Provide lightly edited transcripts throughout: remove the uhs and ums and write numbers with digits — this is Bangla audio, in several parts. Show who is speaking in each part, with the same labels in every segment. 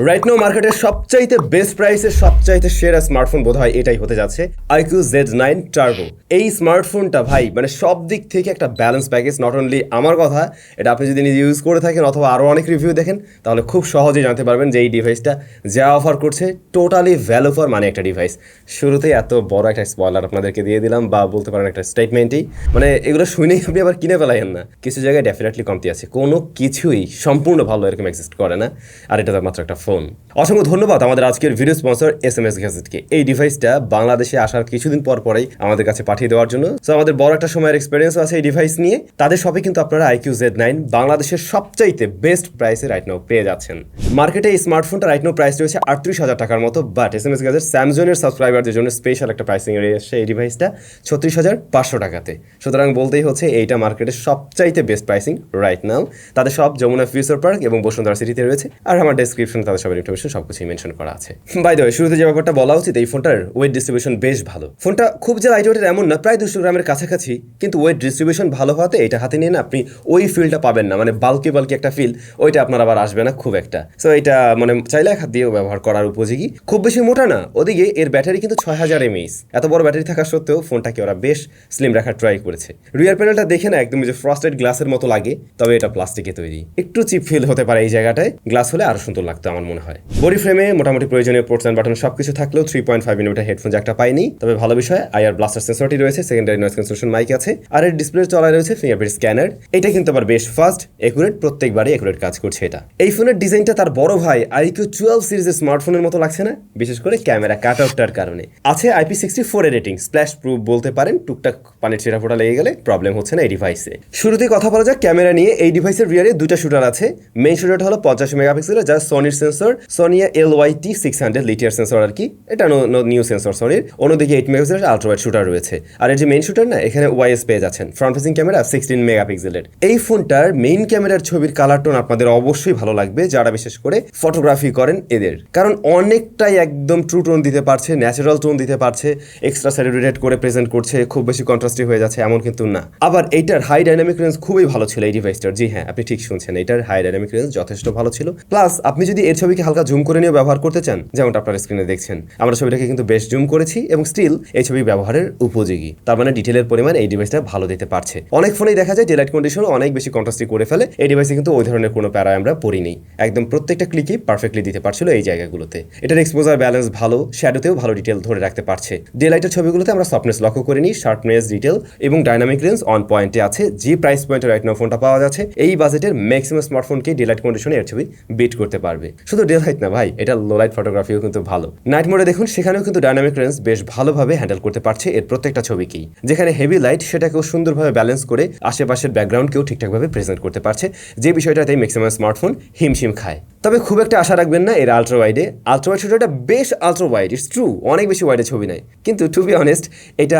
Speaker 1: রাইট নাও মার্কেটের সবচাইতে বেস্ট প্রাইসের সবচাইতে সেরা স্মার্টফোন বোধহয় এটাই হতে যাচ্ছে iQoo Z9 Turbo। এই স্মার্টফোনটা ভাই মানে সব দিক থেকে একটা ব্যালেন্স প্যাকেজ। নট অনলি আমার কথা, এটা আপনি যদি নিজে ইউজ করে থাকেন অথবা আরও অনেক রিভিউ দেখেন তাহলে খুব সহজেই জানতে পারবেন যে এই ডিভাইসটা যা অফার করছে টোটালি ভ্যালু ফর মানি একটা ডিভাইস। শুরুতেই এত বড় একটা স্পয়লার আপনাদেরকে দিয়ে দিলাম, বা বলতে পারেন একটা স্টেটমেন্টই, মানে এগুলো শুনেই আপনি আবার কিনে ফেলাইন না। কিছু জায়গায় ডেফিনেটলি কমতি আছে, কোনো কিছুই সম্পূর্ণ ভালো এরকম এক্সিস্ট করে না, আর এটা মাত্র একটা ফোন। অসংখ্য ধন্যবাদ আমাদের আজকের ভিডিও স্পন্সর SMS গ্যাজেটকে এই ডিভাইসটা বাংলাদেশে আসার কিছুদিন পরেই আমাদের কাছে পাঠিয়ে দেওয়ার জন্য। সো আমাদের বড় একটা সময়ের এক্সপিরিয়েন্স আছে এই ডিভাইস নিয়ে। তাদের শপে কিন্তু আপনারা iQoo Z9 বাংলাদেশের সবচাইতে বেস্ট প্রাইসে রাইট নাও পেয়ে যাচ্ছেন। মার্কেটে এই স্মার্টফোনটা রাইট নাও প্রাইস রয়েছে 38,000 টাকার মতো, বাট SMS গ্যাজেট SamZone-এর সাবস্ক্রাইবারদের জন্য স্পেশাল একটা প্রাইসিং রয়েছে এই ডিভাইসটা 36,500 টাকাতে। সুতরাং বলতেই হচ্ছে এইটা মার্কেটের সবচাইতে বেস্ট প্রাইসিং রাইট নাও। তাদের সব যমুনা ফিউচার পার্ক এবং বসুন্ধরা সিটিতে রয়েছে, আর আমার ডেসক্রিপশনে তাদের সবার ইনফরমেশন সবকিছুই মেনশন করা আছে। বাই দ্য ওয়ে, শুরুতে যে ব্যাপারটা বলা উচিত, এই ফোনটার ওয়েট ডিস্ট্রিবিউশন বেশ ভালো। ফোনটা খুব যে লাইট ওয়েটের এমন না, প্রায় 200 গ্রামের কাছাকাছি, কিন্তু ওয়েট ডিস্ট্রিবিউশন ভালো হওয়াতে এটা হাতে নিয়ে না আপনি ওই ফিলটা পাবেন না, মানে বাল্কি একটা ফিল ওইটা আপনার আবার আসবে না খুব একটা। সো এটা মানে চাইলে হাত দিয়েও ব্যবহার করার উপযোগী, খুব বেশি মোটা না। ওদিকে এর ব্যাটারি কিন্তু 6000 mAh, এত বড় ব্যাটারি থাকা সত্ত্বেও ফোনটাকে ওরা বেশ স্লিম রাখার ট্রাই করেছে। রিয়ার প্যানেলটা দেখে না একদম যে ফ্রস্টেড গ্লাসের মতো লাগে, তবে এটা প্লাস্টিকে তৈরি, একটু চিপ ফিল হতে পারে এই জায়গাটায়। গ্লাস হলে আরো সুন্দর লাগতো আমার মনে হয়। বডি ফ্রেমে মোটামুটি প্রয়োজনীয় পোর্টস এন্ড বাটন সবকিছু থাকলেও 3.5mm হেডফোন জ্যাকটা পাইনি, তবে ভালো বিষয় আইআর ব্লাস্টার সেন্সরটি রয়েছে, সেকেন্ডারি নয়েজ ক্যান্সেলেশন মাইক আছে, আর এর ডিসপ্লে চলায় রয়েছে ফিঙ্গারপ্রিন্ট স্ক্যানার। এটা কিন্তু আবার বেশ ফাস্ট, একুরেট, প্রত্যেকবারই একুরেট কাজ করছে এটা। এই ফোনের ডিজাইনটা তার বড় ভাই iQoo 12 সিরিজের স্মার্টফোনের মতো লাগছে না, বিশেষ করে ক্যামেরা কাটআউটটার কারণে। আছে IP64 এর রেটিং, স্প্ল্যাশ প্রুফ বলতে পারেন, টুকটাক পানির ছিটা ফোটা লেগে গেলে প্রবলেম হচ্ছে না এই ডিভাইসে। শুরুতেই কথা বলা যাক ক্যামেরা নিয়ে। এই ডিভাইসের রিয়ারে দুইটা শুটার আছে। মেইন শুটারটা হলো 85 মেগাপিক্সেলের, যা সোনির সেন্সর, সোনি LYT600 লিটিয়ার সেন্সর আর কি, এটা নিউ সেন্সর সোনির। অন্যদিকে 8 মেগাপিক্সেলের আলট্রাওয়াইড শুটার রয়েছে। আর এর যে মেইন শুটার না, এখানে ওয়াইএস পেয়ে যাচ্ছেন, ফ্রন্ট ফেসিং ক্যামেরা 16 মেগাপিক্সেলের। এই ফোনটার মেইন ক্যামেরার ছবির কালার টোন আপনাদের অবশ্যই ভালো লাগবে, যারা বিশেষ করে ফটোগ্রাফি করেন এদের, কারণ অনেকটাই একদম ট্রু টোন দিতে পারছে, ন্যাচারাল টোন দিতে পারছে, এক্সট্রা স্যাচুরেটেড করে প্রেজেন্ট করছে, খুব বেশি কন্ট্রাস্টি হয়ে যাচ্ছে এমন কিন্তু না। আবার এইটার হাই ডাইনামিক রেঞ্জ খুবই ভালো ছিল এই ডিভাইসটার। জি হ্যাঁ, আপনি ঠিক শুনছেন, এটার হাই ডাইনামিক রেঞ্জ যথেষ্ট ভালো ছিল। প্লাস আপনি যদি এর ছবিকে হালকা জুম করে নিয়ে ব্যবহার করতে চান, যেমনটা আপনার স্ক্রিনে দেখছেন, আমরা ছবিটাকে কিন্তু বেশ জুম করেছি এবং স্টিল এই ছবি ব্যবহারের উপযোগী। তার মানে ডিটেলের পরিমাণ এই ডিভাইসটা ভালো দিতে পারছে। অনেক ফোনেই দেখা যায় ডেলাইট কন্ডিশন অনেক বেশি কন্ট্রাস্টি করে ফেলে, এই ডিভাইসে কিন্তু ওই ধরনের কোনো প্যারা আমরা পড়িনি, একদম প্রত্যেকটা ক্লিকই পারফেক্টলি দিতে পারছিল এই জায়গাগুলোতে। এটার এক্সপোজার ব্যালেন্স ভালো, শ্যাডোতেও ভালো ডিটেল ধরে রাখতে পারছে। ডেলাইটের ছবিগুলোতে আমরা সফটনেস লক্ষ্য করিনি, শার্পনেস, ডিটেল এবং ডাইনামিক রেঞ্জ অন পয়েন্টে আছে। যে প্রাইস পয়েন্টে রাইট নাও ফোনটা পাওয়া যাচ্ছে, এই বাজেটের ম্যাক্সিমাম স্মার্টফোনকে ডেলাইট কন্ডিশনে এর ছবি বিট করতে পারবে। শুধু ডেলাইট না ভাই, এটা লো লাইট ফটোগ্রাফিও কিন্তু ভালো। নাইট মোডে দেখুন, সেখানেও কিন্তু ডাইনামিক রেঞ্জ বেশ ভালোভাবে হ্যান্ডেল করতে পারছে এর প্রত্যেকটা ছবিকেই। যেখানে হেভি লাইট, সেটাকেও সুন্দরভাবে ব্যালেন্স করে আশেপাশের ব্যাকগ্রাউন্ডকেও ঠিকঠাকভাবে প্রেজেন্ট করতে পারছে, যে বিষয়টাতেই ম্যাক্সিমাম স্মার্টফোন হিমশিম খায়। তবে খুব একটা আশা রাখবেন না এর আলট্রা ওয়াইডে। আলট্রা ওয়াইড শুটারটা বেশ আলট্রা ওয়াইড, ইটস ট্রু, অনেক বেশি ওয়াইডে ছবি নেয়, কিন্তু টু বি অনেস্ট এটা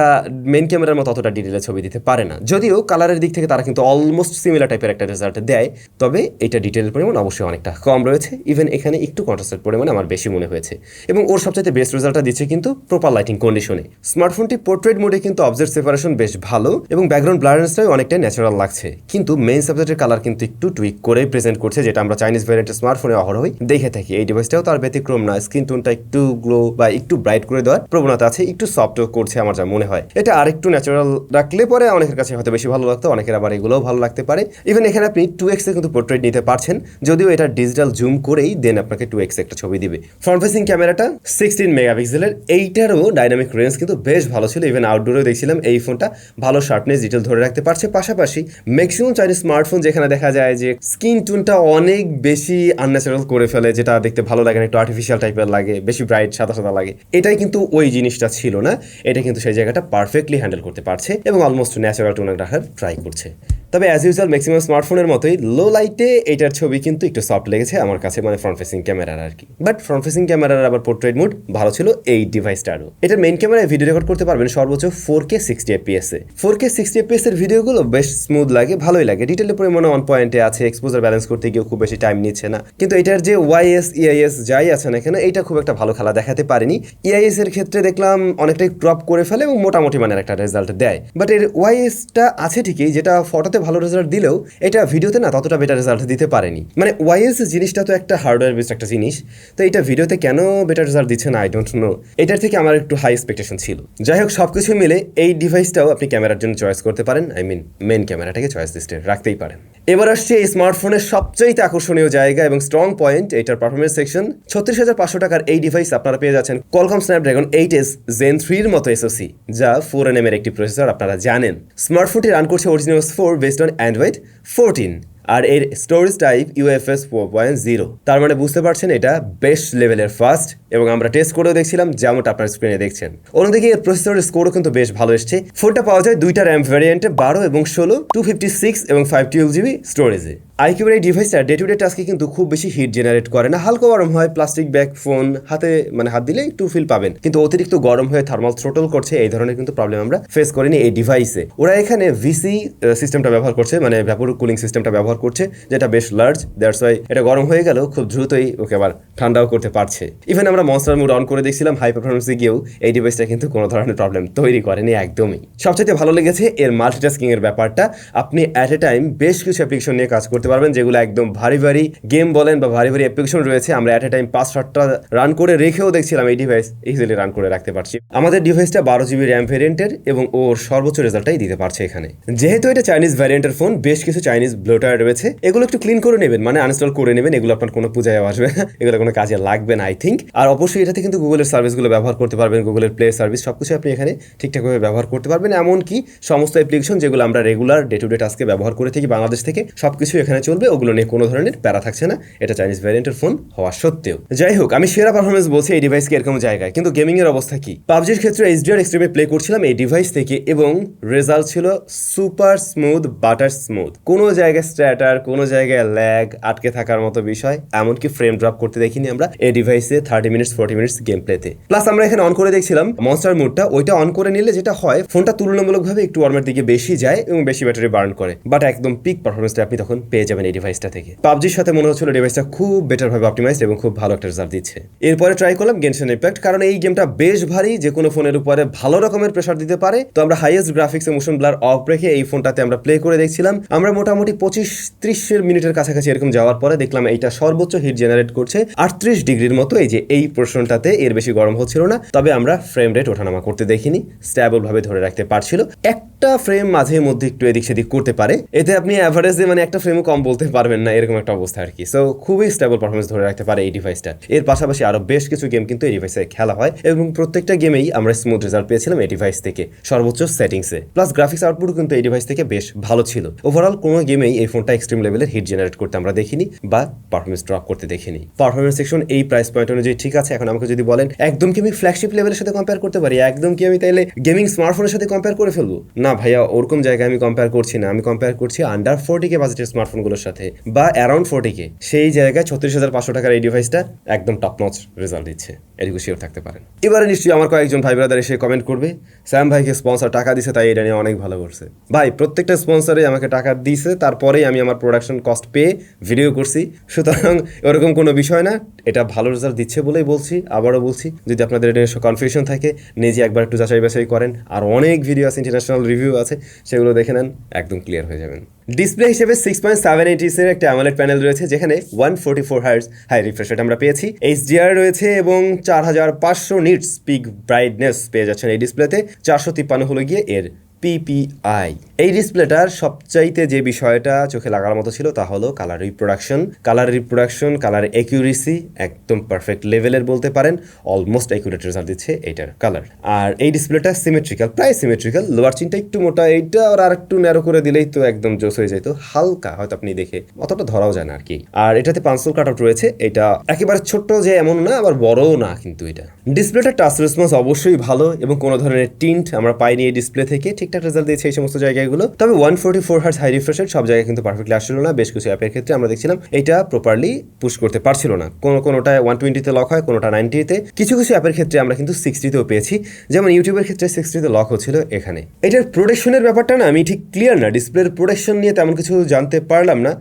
Speaker 1: মেইন ক্যামেরার মতো অতটা ডিটেলে ছবি দিতে পারে না। যদিও কালারের দিক থেকে তারা কিন্তু অলমোস্ট সিমিলার টাইপের একটা রেজাল্ট দেয়, তবে এটা ডিটেলের পরিমাণ অবশ্যই অনেকটা কম রয়েছে। ইভেন এখানে একটু কন্ট্রাস্টের পরিমাণ আমার বেশি মনে হয়েছে, এবং ওর সবচেয়ে বেস্ট রেজাল্টটা দিচ্ছে কিন্তু প্রপার লাইটিং কন্ডিশনে। স্মার্টফোনটি পোর্ট্রেট মোডে কিন্তু অবজেক্ট সেপারেশন বেশ ভালো এবং ব্যাকগ্রাউন্ড ব্লারনেসটাও অনেকটাই ন্যাচারাল লাগছে, কিন্তু মেইন সাবজেক্টের কালার কিন্তু একটু টুইক করে প্রেজেন্ট করছে, যেটা আমরা চাইনিজ ভ্যারিয়েন্টের স্মার্টফোনে অহরহই দেখে থাকি। এই ডিভাইসটাও তার ব্যতিক্রম না, স্ক্রিন টোনটা একটু গ্লো বা একটু ব্রাইট করে দেওয়ার প্রবণতা আছে, একটু সফটও করছে আমার যা মনে হয়। এটা আরেকটু ন্যাচারাল রাখলে পরে অনেকের কাছে হয়তো বেশি ভালো লাগতো, অনেকের আবার এগুলোও ভালো লাগতে পারে। ইভেন এখানে আপনি 2x এ কিন্তু পোর্ট্রেট নিতে পারছেন, যদিও এটা ডিজিটাল জুম করেই দেন আপনাকে 2x একটা ছবি দিবে। ফ্রন্ট ফেসিং ক্যামেরাটা 16 মেগাপিক্সেলের, এইটারও ডাইনামিক রেঞ্জ কিন্তু বেশ ভালো ছিল। ইভেন আউটডোরেও দেখছিলাম এই ফোনটা ভালো শার্পনেস, ডিটেল ধরে রাখতে পারছে। পাশাপাশি ম্যাক্সিমাম চাইনিজ স্মার্টফোন যেখানে দেখা যায় যে স্কিন টোনটা অনেক বেশি আনন্যাচারাল করে ফেলে, যেটা দেখতে ভালো লাগে না, একটু আর্টিফিশিয়াল টাইপের লাগে, বেশি ব্রাইট সাদা সাদা লাগে, এটাই কিন্তু ওই জিনিসটা ছিল না। এটা কিন্তু সেই জায়গাটা পারফেক্টলি হ্যান্ডেল করতে পারছে এবং অলমোস্ট ন্যাচারাল টোন রাখার ট্রাই করছে। তবে অ্যাজ ইউজুয়াল ম্যাক্সিমাম স্মার্টফোনের মতোই লো লাইটে এটার ছবি কিন্তু একটু সফট লেগেছে আমার কাছে, মানে ফ্রন্ট ফেসিং ক্যামেরার আর কি। বাট ফ্রন্ট ফেসিং ক্যামেরার আবার পোর্ট্রেট মোড ভালো ছিল এই ডিভাইসটারও। এটার মেইন ক্যামেরায় ভিডিও রেকর্ড করতে পারবেন সর্বোচ্চ 4K 60 fps এ। 4K 60 fps এর ভিডিওগুলো বেশ স্মুথ লাগে, ভালোই লাগে, ডিটেলের পরিমাণে অন পয়েন্টে আছে, এক্সপোজার ব্যালেন্স করতে গিয়েও খুব বেশি টাইম নিচ্ছে না। কিন্তু এটার যে ওয়াইএস ইআইএস যাই আছে না এখানে, এইটা খুব একটা ভালো খেলা দেখাতে পারেনি। ইআইএস এর ক্ষেত্রে দেখলাম অনেকটাই ক্রপ করে ফেলে এবং মোটামুটি মানের একটা রেজাল্ট দেয়, বাট এর ওয়াইএসটা আছে ঠিকই, যেটা ফটোতে ভালো রেজাল্ট দিলেও এটা ভিডিওতে না ততটা বেটার রেজাল্ট দিতে পারেনি। মানে ওয়াইএস জিনিসটা তো একটা হার্ডওয়্যার বেসড একটা জিনিস, তো এটা ভিডিওতে কেন বেটার রেজাল্ট দিচ্ছে না আই ডোন্ট নো। এটার থেকে আমার একটু হাই এক্সপেকটেশন ছিল। যাই হোক, সবকিছু মিলে এই ডিভাইসটাও আপনি ক্যামেরার জন্য চয়েস করতে পারেন, আই মিন মেন ক্যামেরাটাকে চয়েস লিস্টে রাখতেই পারেন। এবার আসছে এই স্মার্টফোনের সবচাইতে আকর্ষণীয় জায়গা এবং স্ট্রং পয়েন্ট, এটার পারফরমেন্স সেকশন। 36,500 টাকার এই ডিভাইস আপনারা পেয়ে যাচ্ছেন কোয়ালকম স্ন্যাপড্রাগন 8s Gen 3 এর মতো এসওসি, যা 4nm এর একটি প্রসেসর আপনারা জানেন। স্মার্টফোনটি রান করছে Exynos 4 বেসড অন অ্যান্ড্রয়েড 14, আর এর স্টোরেজ টাইপ UFS 4.0। তার মানে বুঝতে পারছেন এটা বেস্ট লেভেলের ফাস্ট, এবং আমরা টেস্ট করেও দেখছিলাম যেমনটা আপনার স্ক্রিনে দেখছেন। অন্যদিকে এর প্রসেসরের স্কোরও কিন্তু বেশ ভালো এসছে। ফোনটা পাওয়া যায় দুইটা র্যাম ভ্যারিয়েন্টে, 12 এবং 16, 256 এবং 512GB স্টোরেজে। iQoo এই ডিভাইসটা ডে টু ডে টাস্কে কিন্তু খুব বেশি হিট জেনারেট করে না, হালকা গরম হয়, প্লাস্টিক ব্যাগ ফোন হাতে মানে হাত দিলে একটু ফিল পাবেন, কিন্তু অতিরিক্ত গরম হয়ে থার্মাল থ্রোটল করছে এই ধরনের কিন্তু প্রবলেম আমরা ফেস করিনি এই ডিভাইসে। ওরা এখানে ভিসি সিস্টেমটা ব্যবহার করছে, মানে ভ্যাপর কুলিং সিস্টেমটা ব্যবহার করছে, যেটা বেশ লার্জ, দ্যাটস ওয়াই এটা গরম হয়ে গেলেও খুব দ্রুতই ওকে আবার ঠান্ডাও করতে পারছে। ইভেন আমরা মনস্টার মোড অন করে দেখছিলাম হাই পারফরমেন্সে গিয়েও এই ডিভাইসটা কিন্তু কোনো ধরনের প্রবলেম তৈরি করেনি একদমই। সবচেয়ে ভালো লেগেছে এর মাল্টিটাস্কিং এর ব্যাপারটা। আপনি অ্যাট এ টাইম বেশ কিছু অ্যাপ্লিকেশন নিয়ে কাজ করতে পারবেন, যেগুলো একদম ভারী ভারী গেম বলেন বা ভারী ভারী অ্যাপ্লিকেশন রয়েছে, আমরা অ্যাট এ টাইম 5-7টা রান করে রেখেও দেখছিলাম এই ডিভাইস ইজিলি রান করে রাখতে পারছি। আমাদের ডিভাইসটা 12GB র্যাম ভ্যারিয়েন্টের এবং ওর সর্বোচ্চ রেজাল্টটাই দিতে পারছে এখানে। যেহেতু এটা চাইনিজ ভ্যারিয়েন্টের ফোন, বেশ কিছু চাইনিজ ব্লোটার রয়েছে, এগুলো একটু ক্লিন করে নেবেন, মানে আনইনস্টল করে নেবেন, এগুলো আপনার কোনো পূজায় আসবে না, এগুলো কোনো কাজে লাগবে না আই থিঙ্ক। আর অবশ্যই এটাতে কিন্তু গুগলের সার্ভিসগুলো ব্যবহার করতে পারবেন, গুগলের প্লে সার্ভিস সবকিছু আপনি এখানে ঠিকঠাকভাবে ব্যবহার করতে পারবেন। এমনকি সমস্ত অ্যাপ্লিকেশন যেগুলো আমরা রেগুলার ডে টু ডে টাস্কে ব্যবহার করে থাকি বাংলাদেশ থেকে, সবকিছু এখানে চলবে, ওগুলো নিয়ে কোনো ধরনের প্যারা থাকছে না, এটা চাইনিজ ভ্যারিয়েন্টের ফোন হওয়া সত্ত্বেও। যাই হোক, আমি সেরা পারফরমেন্স বলছি এই ডিভাইসকে এরকম জায়গায়, কিন্তু গেমিং এর অবস্থা কি? পাবজির ক্ষেত্রে HDR এক্সট্রিমে প্লে করছিলাম এই ডিভাইস থেকে এবং রেজাল্ট ছিল সুপার স্মুথ, বাটার স্মুথ, কোনো জায়গায় স্ট্যাটার, কোনো জায়গায় ল্যাগ, আটকে থাকার মতো বিষয়, এমনকি ফ্রেম ড্রপ করতে দেখিনি আমরা এই ডিভাইসে 30 মিনিটস 40 মিনিটস গেম প্লেতে। প্লাস আমরা এখানে অন করে দেখছিলাম মনস্টার মোডটা, ওইটা অন করে নিলে যেটা হয় ফোনটা তুলনামূলকভাবে একটু ওয়ার্মের দিকে বেশি যায় এবং বেশি ব্যাটারি বার্ন করে, বাট একদম পিক পারফরমেন্সটা আপনি তখন পেয়ে যাবেন এই ডিভাইসটা থেকে। পাবজির সাথে মনে হচ্ছিল ডিভাইসটা খুব বেটার ভাবে অপটিমাইজড এবং খুব ভালো একটা রেজাল্ট দিচ্ছে। এরপরে ট্রাই করলাম গেনশন ইম্প্যাক্ট, কারণ এই গেমটা বেশ ভারী, যে কোনো ফোনের উপরে ভালো রকমের প্রেসার দিতে পারে। তো আমরা highest graphics A motion blur of রেখে এই ফোনটাতে আমরা প্লে করে দেখছিলাম। আমরা মোটামুটি 25-30 মিনিটের কাছাকাছি এরকম যাওয়ার পরে দেখলাম এইটা সর্বোচ্চ হিট জেনারেট করছে 38 ডিগ্রির মতো। এই যে এই পোর্শনটাতে এর বেশি গরম হচ্ছিল না, তবে আমরা ফ্রেম রেট ওঠানামা করতে দেখিনি, স্ট্যাবল ভাবে ধরে রাখতে পারছিল। একটা ফ্রেম মাঝে মধ্যে একটু এদিক সেদিক করতে পারে, এতে আপনি অ্যাভারেজে মানে একটা ফ্রেমও কম বলতে পারবেন না, এরকম একটা অবস্থা আর কি। সো খুবই স্টেবল পারফরমেন্স ধরে রাখতে পারে এই ডিভাইসটা। এর পাশাপাশি আরো বেশ কিছু গেম কিন্তু এই ডিভাইসে খেলা হয় এবং প্রত্যেকটা গেমেই আমরা স্মুথ রেজাল্ট পেয়েছিলাম এই ডিভাইস থেকে সর্বোচ্চ সেটিংসে। প্লাস গ্রাফিক্স আউটপুট কিন্তু এই ডিভাইস থেকে বেশ ভালো ছিল। ওভারঅল কোনো গেমেই এই ফোনটা এক্সট্রিম লেভেলের হিট জেনারেট করতে আমরা দেখিনি বা পারফরমেন্স ড্রপ করতে দেখিনি। পারফরমেন্স সেকশন এই প্রাইস পয়েন্ট অনুযায়ী ঠিক আছে। এখন আমাকে যদি বলেন একদম কি আমি ফ্ল্যাগশিপ লেভেলের সাথে কম্পেয়ার করতে পারি, একদম কি আমি তাইলে গেমিং স্মার্টফোনের সাথে কম্পেয়ার করে ফেলবো? না ভাইয়া, ওরকম জায়গায় আমি কম্পেয়ার করছি না, আমি কম্পেয়ার করছি আন্ডার 40K বাজেটের স্মার্টফোনগুলোর সাথে বা অ্যারাউন্ড 40K। সেই জায়গায় 36,500 টাকার এই ডিভাইসটা একদম টপ নচ রেজাল্ট দিচ্ছে, এটুকু শিওর থাকতে পারেন। এবারে নিশ্চয়ই আমার কয়েকজন ভাই ব্রাদার এসে কমেন্ট করবে স্যাম ভাইকে স্পন্সর টাকা দিছে তাই এটা নিয়ে অনেক ভালো করছে। ভাই, প্রত্যেকটা স্পন্সরে আমাকে টাকা দিছে, তারপরেই আমি আমার প্রোডাকশন কস্ট পেয়ে ভিডিও করছি, সুতরাং ওরকম কোনো বিষয় না। এটা ভালো রেজাল্ট দিচ্ছে বলেই বলছি, আবারও বলছি, যদি আপনাদের এটা কনফিউশন থাকে নিজে একবার একটু যাচাই বাছাই করেন, আর অনেক ভিডিও আছে, ইন্টারন্যাশনাল রিভিউ আছে, সেগুলো দেখে নেন, একদম ক্লিয়ার হয়ে যাবেন। ডিসপ্লে হিসেবে 6.7 এর একটা AMOLED প্যানেল রয়েছে, যেখানে 144 হার্টজ হাই রিফ্রেশ রেট আমরা পেয়েছি, HDR রয়েছে এবং 4500 নিটস পিক ব্রাইটনেস পেয়ে যাচ্ছেন এই ডিসপ্লেতে। 453 হলো গিয়ে এর PPI। এই ডিসপ্লেটার সবচাইতে যে বিষয়টা চোখে লাগার মতো ছিল তা হলো কালার রিপ্রোডাকশন, কালার অ্যাকিউরেসি একদম পারফেক্ট লেভেলের বলতে পারেন, অলমোস্ট অ্যাকিউরেট রেজাল্ট দিচ্ছে এইটার কালার। আর এই ডিসপ্লেটা সিমেট্রিক্যাল, প্রায় সিমেট্রিক্যাল, লোয়ার চিনটা একটু মোটা, এইটা আর একটু ন্যারো করে দিলেই তো একদম জোস হয়ে যেত, হালকা হয়তো আপনি দেখে অতটা ধরাও যায় না আর কি। আর এটাতে পেন্সিল কাট আউট রয়েছে, এটা একেবারে ছোট্ট যে এমন না, আবার বড়ও না, কিন্তু এটা ডিসপ্লেটা টাচ রেসপন্স অবশ্যই ভালো এবং কোনো ধরনের টিন্ট আমরা পাইনি এই ডিসপ্লে থেকে, ঠিকঠাক রেজাল্ট দিয়েছে এই সমস্ত জায়গাগুলো। তবে 144 হার্টজ হাই রিফ্রেশ রেট সব জায়গায় কিন্তু পারফেক্টলি আসছিল না, বেশ কিছু অ্যাপের ক্ষেত্রে আমরা দেখছিলাম এটা প্রপারলি পুশ করতে পারছিল না, কোনোটা 120-তে লক হয়, কোনোটা 90-তে, কিছু অ্যাপের ক্ষেত্রে আমরা কিন্তু 60-তেও পেয়েছি, যেমন ইউটিউবের ক্ষেত্রে 60-তে লক হচ্ছিল। এখানে এটার প্রোটেকশনের ব্যাপারটা না আমি ঠিক ক্লিয়ার না, ডিসপ্লের প্রোটেকশন নিয়ে তেমন কিছু জানতে পারলাম না,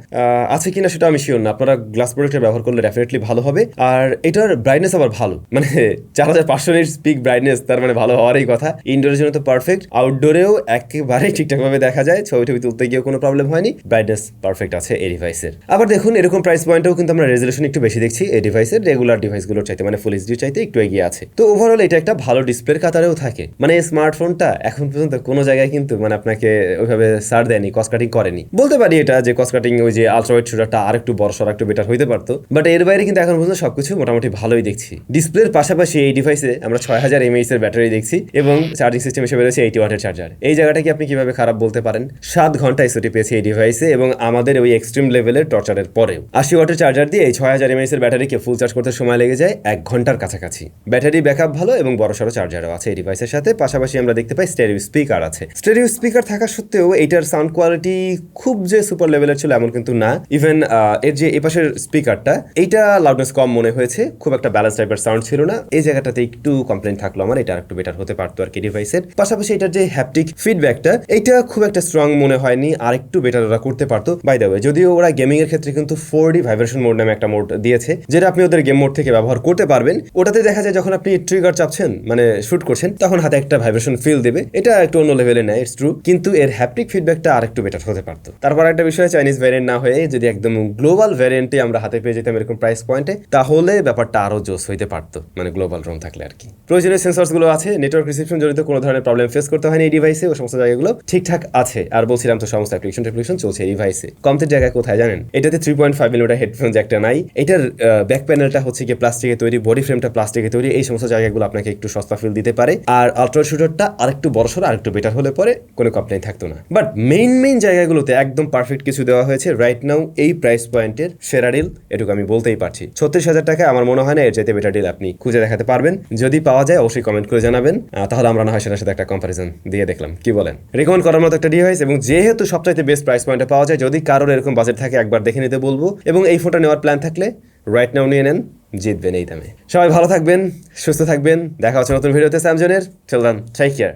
Speaker 1: আছে কিনা সেটা আমি শিওর না। আপনারা গ্লাস প্রোটেক্টর ব্যবহার করলে ডেফিনেটলি ভালো হবে। আর এটার ব্রাইটনেস আবার ভালো, মানে 4500 নিটস পিক ব্রাইটনেস, তার মানে ভালো হওয়ারই কথা। ইনডোরের জন্য তো পারফেক্ট, আউটডোরেও একেবারেই ঠিকঠাকভাবে দেখা যায়, ছবি তুলতে গিয়েও কোনো প্রবলেম হয়নি, ব্রাইটনেস পারফেক্ট আছে এই ডিভাইসের। আবার দেখুন এরকম প্রাইস পয়েন্টেও কিন্তু আমরা রেজলিউশন একটু বেশি দেখছি এই ডিভাইসের, রেগুলার ডিভাইসগুলোর চাইতে, মানে ফুল এইচডি চাইতে একটু এগিয়ে আছে। তো ওভারঅল এটা একটা ভালো ডিসপ্লের কাতারেও থাকে। মানে এই স্মার্টফোনটা এখন পর্যন্ত কোনো জায়গায় কিন্তু মানে আপনাকে ওইভাবে সার দেয়নি, কস্ট কাটিং করেনি। বলতে পারি এটা যে কস্ট কাটিং ওই যে আলট্রাওয়াইড শুটারটা আরেকটু বড়সড় একটু বেটার হইতে পারতো, বাট এর বাইরে কিন্তু এখন পর্যন্ত সবকিছু মোটামুটি ভালোই দেখছি। ডিসপ্লের পাশাপাশি এই ডিভাইসে আমরা 6000 mAh এর ব্যাটারি দেখছি এবং চার্জিং সিস্টেম হিসেবে রয়েছে 80 ওয়াটের চার্জার। এই জায়গাটা কি আপনি কিভাবে খারাপ বলতে পারেন? 7 ঘন্টা এসওটি পেয়েছি এই ডিভাইসে এবং আমাদের ওই এক্সট্রিম লেভেলের টর্চারের পরেও 80 ওয়াটের চার্জার দিয়ে এই 6000 mAh এর ব্যাটারিকে ফুল চার্জ করতে সময় লেগে যায় 1 ঘন্টার কাছাকাছি। ব্যাটারি ব্যাকআপ ভালো এবং বড়সড় চার্জারও আছে এই ডিভাইসের সাথে। পাশাপাশি আমরা দেখতে পাই স্টেরিও স্পিকার আছে। স্টেরিও স্পিকার থাকা সত্ত্বেও এইটার সাউন্ড কোয়ালিটি খুব যে সুপার লেভেলের ছিল এমন কিন্তু না। ইভেন এর যে এপাশের স্পিকারটা, এইটা লাউডনেস কম মনে হয়েছে, খুব একটা ব্যালেন্স টাইপের সাউন্ড ছিল না। এই জায়গাটাতে একটু কমপ্লেন থাকলো আমার, এটা একটু বেটার হতে পারতো আর কি ডিভাইসের। পাশাপাশি এটার যে হ্যাপটিক ফিডব্যাকটা, এইটা খুব একটা স্ট্রং মনে হয়নি, আর একটু বেটার ওরা করতে পারতো। বাই দ্য ওয়ে, যদিও ওরা গেমিং এর ক্ষেত্রে কিন্তু 4D ভাইব্রেশন মোড নামে একটা মোড দিয়েছে, যেটা আপনি ওদের গেম মোড থেকে ব্যবহার করতে পারবেন। ওটাতে দেখা যায় যখন আপনি ট্রিগার চাপছেন, মানে শুট করছেন, তখন হাতে একটা ভাইব্রেশন ফিল দেবে। এটা একটু অন্য লেভেলে নেয়, ইটস ট্রু, কিন্তু এর হ্যাপটিক ফিডব্যাকটা আর একটু বেটার হতে পারতো। তারপর একটা বিষয়, চাইনিজ ভ্যারিয়েন্ট না হয়ে যদি একদম গ্লোবাল ভ্যারিয়েন্টে আমরা হাতে পেয়ে যেতাম এরকম প্রাইস পয়েন্টে, তাহলে ব্যাপারটা আরো জোস হইতে পারতো, মানে গ্লোবাল রোম থাকলে আর কি। প্রয়োজনীয় সেন্সরস গুলো আছে, নেটওয়ার্ক রিসেপশন জড়িত কোনো ধরনের প্রবলেম ফেস করতে হয়নি এই ডিভাইসে, ও সমস্ত জায়গাগুলো ঠিকঠাক আছে। আর বলছিলাম তো সমস্ত অ্যাপ্লিকেশন চলছে এই ডিভাইসে। কমতের জায়গায় কোথায় জানেন? এটাতে 3.5 মিলিমিটার হেডফোন জ্যাকটা নাই। এটার ব্যাক প্যানেলটা হচ্ছে কি প্লাস্টিকের তৈরি, বডি ফ্রেমটা প্লাস্টিকের তৈরি, এই সমস্ত জায়গাগুলো আপনাকে একটু সস্তা ফিল দিতে পারে। আর আলট্রা শুটারটা আরেকটু বড়সড়, আরেকটু বেটার হলে পরে কোনো কমপ্লেইন থাকতো না। বাট মেইন জায়গাগুলোতে একদম পারফেক্ট কিছু দেওয়া হয়েছে রাইট নাও এই প্রাইস পয়েন্টের সেরা ডিল, এটুকু আমি বলতেই পারছি। 36,000 টাকায় আমার মনে হয় না এর চাইতে বেটার ডিল আপনি খুঁজে দেখাতে পারবেন। যদি পাওয়া যায় অবশ্যই কমেন্ট করে জানাবেন, তাহলে আমরা না হয় সেটার সাথে একটা কম্পারিজন দিয়ে দেখলাম, কি বলেন? রেকমেন্ড করার মতো একটা ডিভাইস, এবং যেহেতু সবচাইতে বেস্ট প্রাইস পয়েন্টে পাওয়া যায়, যদি কারোর এরকম বাজেট থাকে একবার দেখে নিতে বলবো। এবং এই ফোনটা নেওয়ার প্ল্যান থাকলে রাইট নাও নিয়ে নেন, জিতবেন এই দামে। সবাই ভালো থাকবেন, সুস্থ থাকবেন, দেখা হচ্ছে নতুন ভিডিওতে স্যামজনের। Till then, take care.